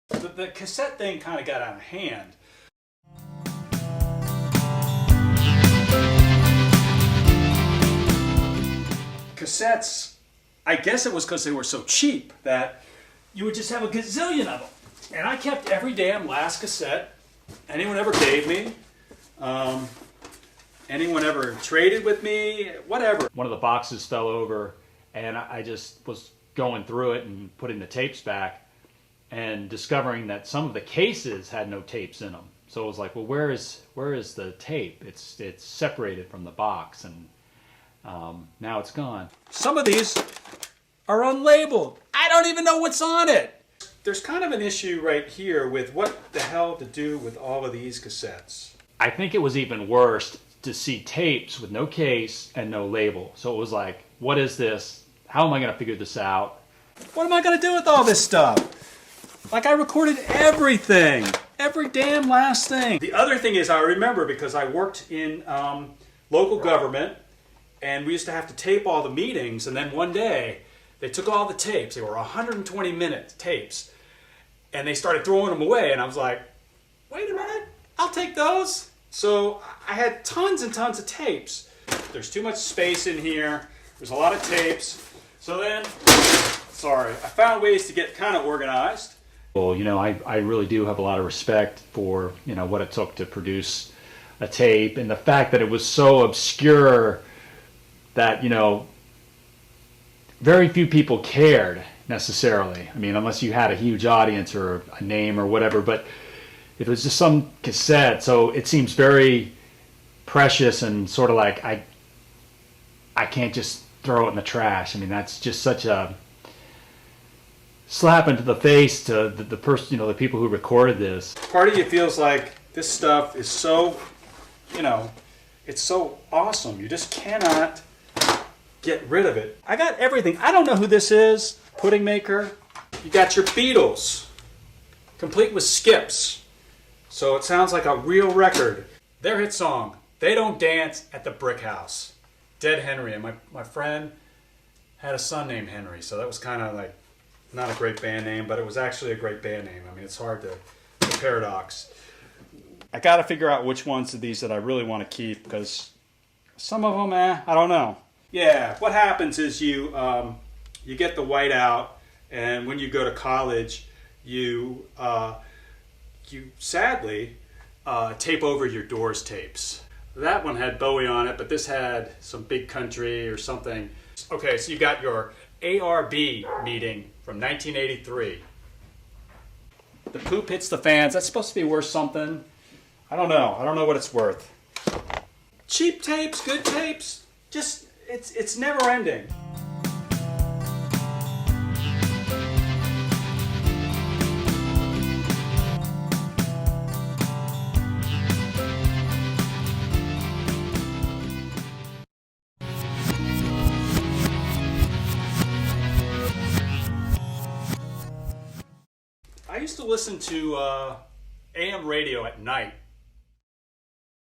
The cassette thing kind of got out of hand. Cassettes, I guess it was because they were so cheap that you would just have a gazillion of them. And I kept every damn last cassette anyone ever gave me, anyone ever traded with me, whatever. One of the boxes fell over and I just was going through it and putting the tapes back and discovering that some of the cases had no tapes in them. So it was like, well, where is the tape? It's separated from the box, and now it's gone. Some of these are unlabeled. I don't even know what's on it. There's kind of an issue right here with what the hell to do with all of these cassettes. I think it was even worse to see tapes with no case and no label. So it was like, what is this? How am I going to figure this out? What am I going to do with all this stuff? Like, I recorded everything. Every damn last thing. The other thing is, I remember because I worked in local government, and we used to have to tape all the meetings, and then one day they took all the tapes. They were 120-minute tapes, and they started throwing them away, and I was like, wait a minute, I'll take those. So I had tons and tons of tapes. There's too much space in here. There's a lot of tapes. So then, I found ways to get kind of organized. Well, you know, I really do have a lot of respect for, you know, what it took to produce a tape, and the fact that it was so obscure that, you know, very few people cared necessarily. I mean, unless you had a huge audience or a name or whatever, but it was just some cassette, so it seems very precious and sort of like I can't just throw it in the trash. I mean, that's just such a slap into the face to the person, you know, the people who recorded this. Part of you feels like this stuff is so, you know, it's so awesome. You just cannot get rid of it. I got everything. I don't know who this is. Pudding maker. You got your Beatles, complete with skips. So it sounds like a real record. Their hit song, They Don't Dance at the Brick House. Dead Henry. And my friend had a son named Henry, so that was kind of like not a great band name, but it was actually a great band name. I mean, it's hard to paradox. I got to figure out which ones of these that I really want to keep, because some of them, I don't know. Yeah, what happens is you get the white out, and when you go to college, you sadly tape over your Doors tapes. That one had Bowie on it, but this had some Big Country or something. Okay, so you got your ARB meeting from 1983. The poop hits the fans. That's supposed to be worth something. I don't know. I don't know what it's worth. Cheap tapes, good tapes. Just, it's never ending. I used to listen to AM radio at night